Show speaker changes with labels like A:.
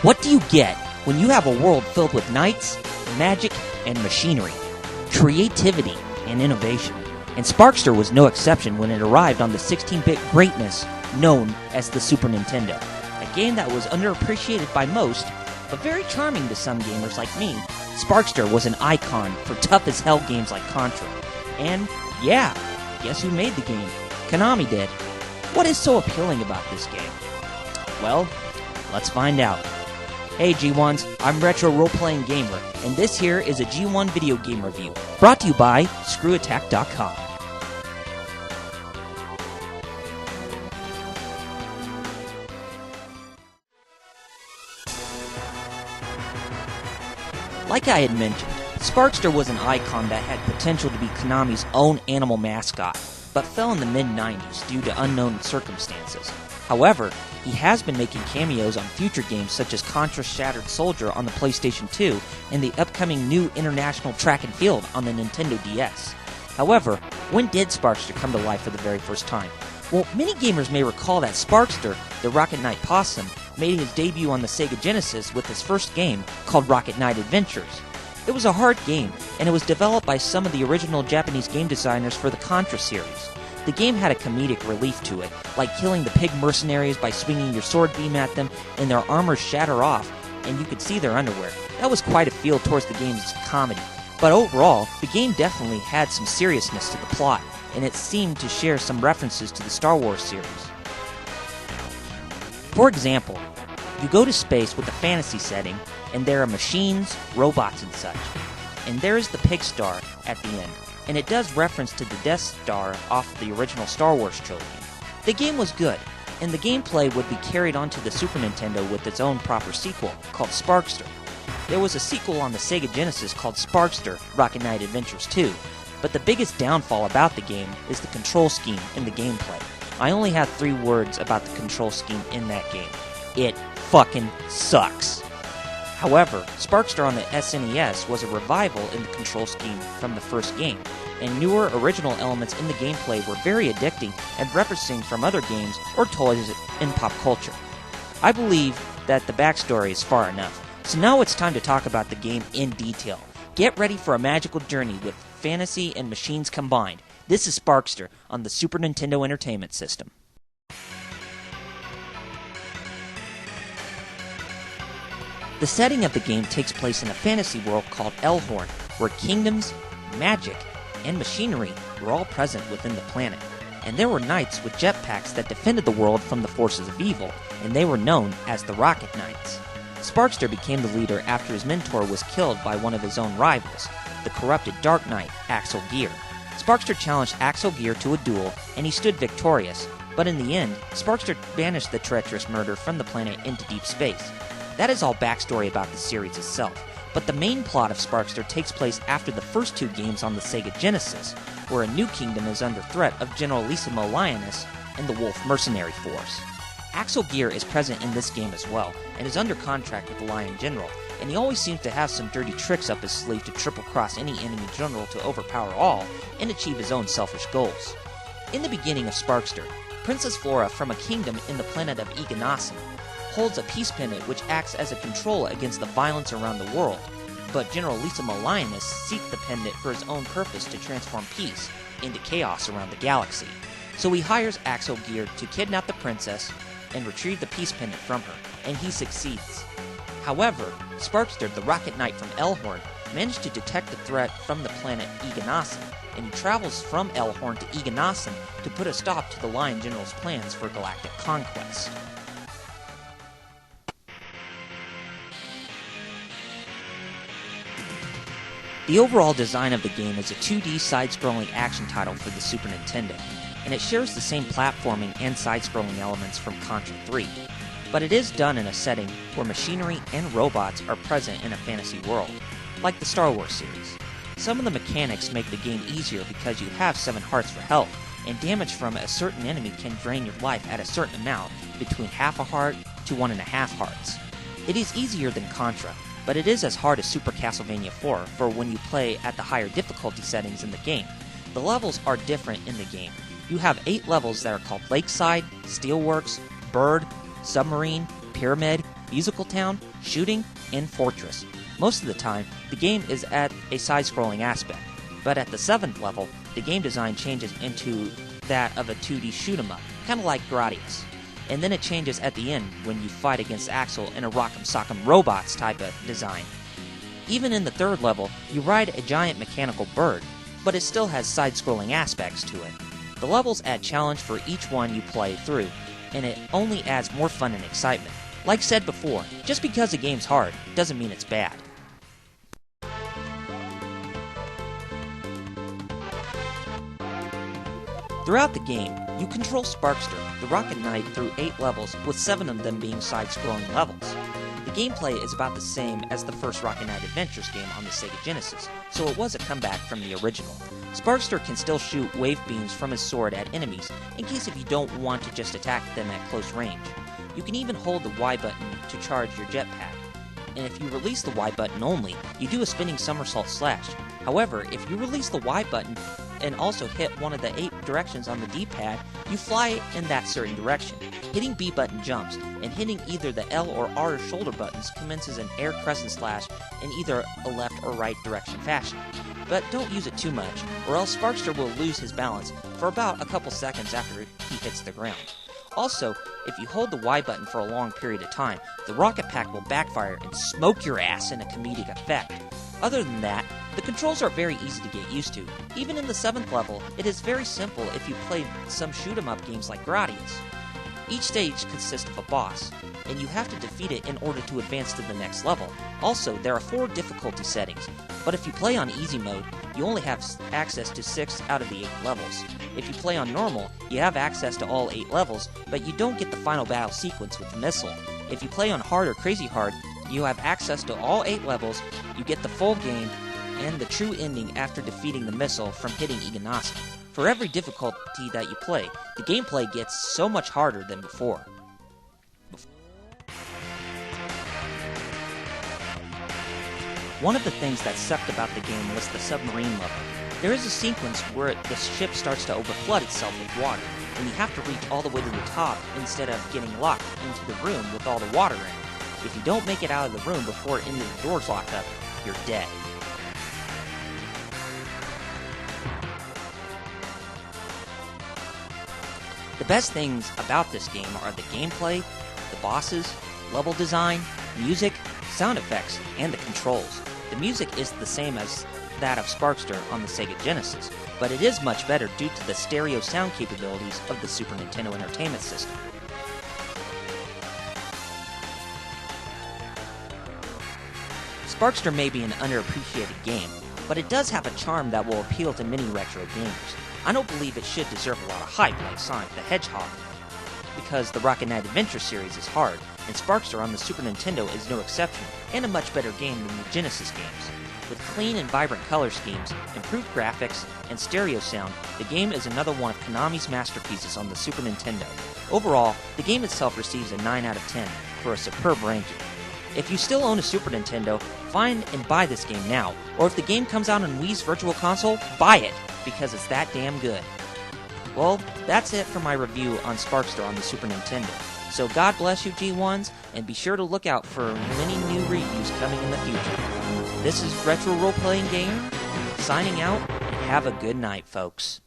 A: What do you get when you have a world filled with knights, magic, and machinery, creativity, and innovation? And Sparkster was no exception when it arrived on the 16-bit greatness known as the Super Nintendo. A game that was underappreciated by most, but very charming to some gamers like me. Sparkster was an icon for tough-as-hell games like Contra. And, yeah, guess who made the game? Konami did. What is so appealing about this game? Well, let's find out. Hey G1s, I'm Retro Role-Playing Gamer, and this here is a G1 video game review, brought to you by ScrewAttack.com. Like I had mentioned, Sparkster was an icon that had potential to be Konami's own animal mascot, but fell in the mid-90s due to unknown circumstances. However, he has been making cameos on future games such as Contra Shattered Soldier on the PlayStation 2 and the upcoming new International Track and Field on the Nintendo DS. However, when did Sparkster come to life for the very first time? Well, many gamers may recall that Sparkster, the Rocket Knight Possum, made his debut on the Sega Genesis with his first game called Rocket Knight Adventures. It was a hard game, and it was developed by some of the original Japanese game designers for the Contra series. The game had a comedic relief to it, like killing the pig mercenaries by swinging your sword beam at them and their armor shatter off, and you could see their underwear. That was quite a feel towards the game's comedy. But overall, the game definitely had some seriousness to the plot, and it seemed to share some references to the Star Wars series. For example, you go to space with a fantasy setting, and there are machines, robots, and such. And there is the pig star at the end, and it does reference to the Death Star off the original Star Wars trilogy. The game was good, and the gameplay would be carried onto the Super Nintendo with its own proper sequel, called Sparkster. There was a sequel on the Sega Genesis called Sparkster Rocket Knight Adventures 2, but the biggest downfall about the game is the control scheme in the gameplay. I only have 3 words about the control scheme in that game. It fucking sucks. However, Sparkster on the SNES was a revival in the control scheme from the first game, and newer original elements in the gameplay were very addicting and referencing from other games or toys in pop culture. I believe that the backstory is far enough, so now it's time to talk about the game in detail. Get ready for a magical journey with fantasy and machines combined. This is Sparkster on the Super Nintendo Entertainment System. The setting of the game takes place in a fantasy world called Elhorn, where kingdoms, magic, and machinery were all present within the planet. And there were knights with jetpacks that defended the world from the forces of evil, and they were known as the Rocket Knights. Sparkster became the leader after his mentor was killed by one of his own rivals, the corrupted Dark Knight, Axel Gear. Sparkster challenged Axel Gear to a duel, and he stood victorious, but in the end, Sparkster banished the treacherous murderer from the planet into deep space. That is all backstory about the series itself, but the main plot of Sparkster takes place after the first 2 games on the Sega Genesis, where a new kingdom is under threat of Generalissimo Lioness and the Wolf Mercenary Force. Axel Gear is present in this game as well, and is under contract with the Lion General, and he always seems to have some dirty tricks up his sleeve to triple-cross any enemy general to overpower all and achieve his own selfish goals. In the beginning of Sparkster, Princess Flora from a kingdom in the planet of Egonassen holds a peace pendant which acts as a control against the violence around the world, but Generalissimo Lioness seeks the pendant for his own purpose to transform peace into chaos around the galaxy. So he hires Axel Gear to kidnap the princess and retrieve the peace pendant from her, and he succeeds. However, Sparkster, the Rocket Knight from Elhorn, managed to detect the threat from the planet Egonassen, and he travels from Elhorn to Egonassen to put a stop to the Lion General's plans for galactic conquest. The overall design of the game is a 2D side-scrolling action title for the Super Nintendo, and it shares the same platforming and side-scrolling elements from Contra 3, but it is done in a setting where machinery and robots are present in a fantasy world, like the Star Wars series. Some of the mechanics make the game easier because you have 7 hearts for health, and damage from a certain enemy can drain your life at a certain amount, between half a heart to 1.5 hearts. It is easier than Contra, but it is as hard as Super Castlevania 4 for when you play at the higher difficulty settings in the game. The levels are different in the game. You have 8 levels that are called Lakeside, Steelworks, Bird, Submarine, Pyramid, Musical Town, shooting, and fortress. Most of the time, the game is at a side-scrolling aspect, but at the 7th level, the game design changes into that of a 2D shoot-'em-up, kind of like Gradius. And then it changes at the end when you fight against Axel in a Rock'em Sock'em Robots type of design. Even in the 3rd level, you ride a giant mechanical bird, but it still has side-scrolling aspects to it. The levels add challenge for each one you play through, and it only adds more fun and excitement. Like said before, just because a game's hard doesn't mean it's bad. Throughout the game, you control Sparkster, the Rocket Knight, through 8 levels, with 7 of them being side-scrolling levels. The gameplay is about the same as the first Rocket Knight Adventures game on the Sega Genesis, so it was a comeback from the original. Sparkster can still shoot wave beams from his sword at enemies, in case if you don't want to just attack them at close range. You can even hold the Y button to charge your jetpack. And if you release the Y button only, you do a spinning somersault slash. However, if you release the Y button and also hit one of the 8 directions on the D-pad, you fly in that certain direction. Hitting B button jumps, and hitting either the L or R shoulder buttons commences an air crescent slash in either a left or right direction fashion. But don't use it too much, or else Sparkster will lose his balance for about a couple seconds after he hits the ground. Also, if you hold the Y button for a long period of time, the rocket pack will backfire and smoke your ass in a comedic effect. Other than that, the controls are very easy to get used to. Even in the 7th level, it is very simple if you played some shoot-'em-up games like Gradius. Each stage consists of a boss, and you have to defeat it in order to advance to the next level. Also, there are 4 difficulty settings, but if you play on easy mode, you only have access to 6 out of the 8 levels. If you play on normal, you have access to all 8 levels, but you don't get the final battle sequence with the missile. If you play on hard or crazy hard, you have access to all 8 levels, you get the full game, and the true ending after defeating the missile from hitting Iganasi. For every difficulty that you play, the gameplay gets so much harder than before. One of the things that sucked about the game was the submarine level. There is a sequence where the ship starts to overflood itself with water, and you have to reach all the way to the top instead of getting locked into the room with all the water in it. If you don't make it out of the room before any of the doors lock up, you're dead. The best things about this game are the gameplay, the bosses, level design, music, sound effects, and the controls. The music is the same as that of Sparkster on the Sega Genesis, but it is much better due to the stereo sound capabilities of the Super Nintendo Entertainment System. Sparkster may be an underappreciated game, but it does have a charm that will appeal to many retro gamers. I don't believe it should deserve a lot of hype like Sonic the Hedgehog, because the Rocket Knight Adventure series is hard, and Sparkster on the Super Nintendo is no exception, and a much better game than the Genesis games. With clean and vibrant color schemes, improved graphics, and stereo sound, the game is another one of Konami's masterpieces on the Super Nintendo. Overall, the game itself receives a 9 out of 10 for a superb ranking. If you still own a Super Nintendo, find and buy this game now, or if the game comes out on Wii's Virtual Console, buy it, because it's that damn good. Well, that's it for my review on Sparkster on the Super Nintendo. So God bless you, G1s, and be sure to look out for many new reviews coming in the future. This is Retro Role Playing Gamer, signing out, and have a good night, folks.